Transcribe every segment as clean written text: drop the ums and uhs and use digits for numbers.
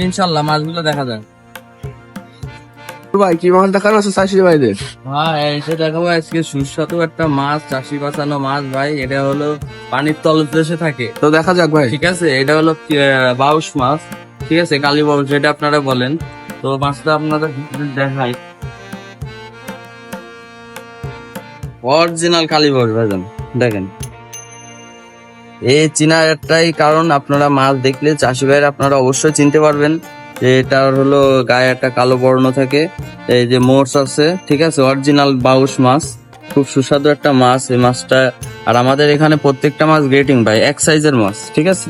ইনশাল্লাহ মাছগুলো দেখা যায়। ভাই কি মাছ দেখানো আছে চাষি ভাইদের? হ্যাঁ, এটা দেখাবো আজকে সুস্বাদু একটা মাছ, চাষি বাঁচানো মাছ ভাই। এটা হলো পানির তলদেশে থাকে, তো দেখা যাক ভাই। ঠিক আছে। এটা হলো বাউস মাছ, ঠিক আছে, কালী বাউস যেটা আপনারা বলেন। তো মাছটা আপনারা দেখাই, অরিজিনাল কালী বাউস ভাইজান। দেখেন, এই চিনার একটাই কারণ, আপনারা মাছ দেখলে চাষি ভাইয়ের আপনারা অবশ্যই চিনতে পারবেন যে এটার হলো গায়ে একটা কালো বর্ণ থাকে, এই যে মোর্স আছে, ঠিক আছে। অরিজিনাল বাউস মাছ, খুব সুস্বাদু একটা মাছ এই মাছটা। আর আমাদের এখানে প্রত্যেকটা মাছ গ্রেটিং ভাই, এক সাইজের মাছ, ঠিক আছে।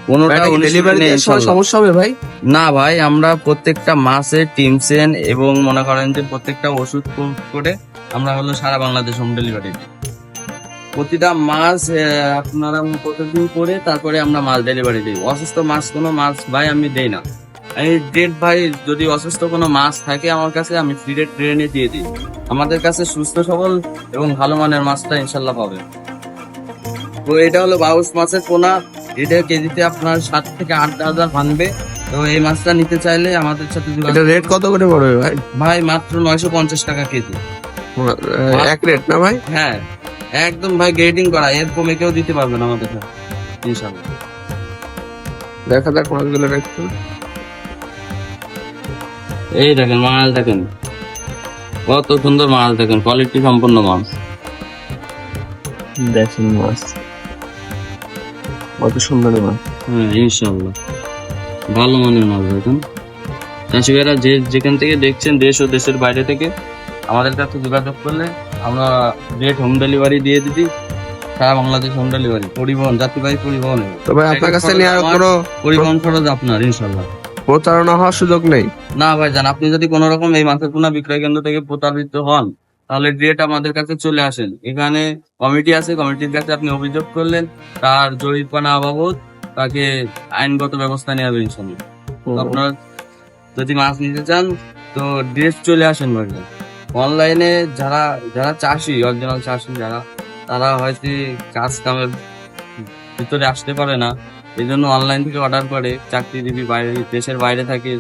কোনোটা ডেলিভারিতে সমস্যা হবে ভাই? না ভাই, আমরা প্রত্যেকটা মাছে টিমসেন এবং মনে করেন যে প্রত্যেকটা ওষুধ করে আমরা হলো সারা বাংলাদেশ হোম ডেলিভারি দিই। প্রতিটা মাছ আপনারা প্রতিদিন করে তারপরে আমরা মাছ ডেলিভারি দিই। অসুস্থ মাছ কোনো মাছ ভাই আমি দেই না। এই ডেট ভাই, যদি অসুস্থ কোনো মাছ থাকে আমার কাছে, আমি ফ্রি রেট ট্রেনে দিয়ে দিই। আমাদের কাছে সুস্থ সবল এবং ভালো মানের মাছটা ইনশাল্লাহ পাবে। তো এটা হলো বাউস মাছের পোনা, এটা কেজিতে আপনার 7 থেকে 8,000 ভাঙবে। তো এই মাছটা নিতে চাইলে আমাদের সাথে এটা রেট কত করে পড়বে ভাই? ভাই মাত্র 950 টাকা কেজি। এক রেট না ভাই? হ্যাঁ, একদম ভাই গ্রেডিং করা, এর কমে কেউ দিতে পারবে না আমাদের কাছে ইনশাল্লাহ। দেখা যাক মাছগুলো রেট। এই দেখেন মাছ, দেখেন কত সুন্দর মাছ, দেখেন কোয়ালিটি সম্পন্ন মাছ। দেখেন মাছ কত সুন্দর মাছ। হ্যাঁ ইনশাল্লাহ ভালো মানের মাছ। দেখেন চাষি ভাইরা যেখান থেকে দেখছেন, দেশ ও দেশের বাইরে থেকে আমাদের কাছে যোগাযোগ করলে আমরা রেট হোম ডেলিভারি দিয়ে দিই। সারা বাংলাদেশ হোম ডেলিভারি, পরিবহন, যাত্রীবাহী পরিবহন। তো ভাই আপনার কাছে নেওয়ার কোনো পরিবহন খরচ আপনার ইনশাল্লাহ। প্রতারণা হওয়ার সুযোগ নেই? না ভাই জান, আপনি যদি কোন রকম এই মাছের পোনা বিক্রয় কেন্দ্র থেকে প্রতারিত হন, তাহলে ডিরেক্ট আমাদের কাছে চলে আসেন। এখানে কমিটি আছে, কমিটির কাছে আপনি অভিযোগ করলেন, তার জরিমানা বাবদ তাকে আইনগত ব্যবস্থা নেওয়া হবে ইনশাল্লাহ। আপনার যদি মাছ নিতে চান তো ডিরেক্ট চলে আসেন ভাই। অনলাইনে যারা যারা চাষি, অরিজিনাল চাষি যারা, তারা হয়তো কাজ কামের ভিতরে আসতে পারে না, এই জন্য অনলাইন থেকে অর্ডার করে। চাকরিজীবী বাইরে, দেশের বাইরে থাকে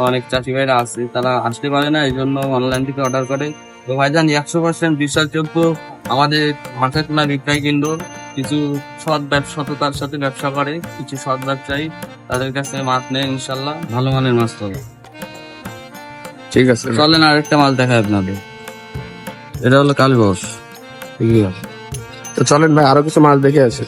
অনেক চাষি ভাইরা আছে, তারা আসতে পারে না, এই জন্য অনলাইন থেকে অর্ডার করে। তো ভাইজান 100% বিশ্বাসযোগ্য আমাদের মাছের পোনা বিক্রয় কেন্দ্র। কিছু সততার সাথে ব্যবসা করে, কিছু সৎ ব্যবসায়ী, তাদের কাছে মাছ নেয় ইনশাল্লাহ, ভালো মানের মাছ পাবে। ঠিক আছে, চলেন আরেকটা মাছ দেখায় আপনাদের। এটা হলো কালীবাউস। তো চলেন ভাই আরো কিছু মাছ দেখে আসে।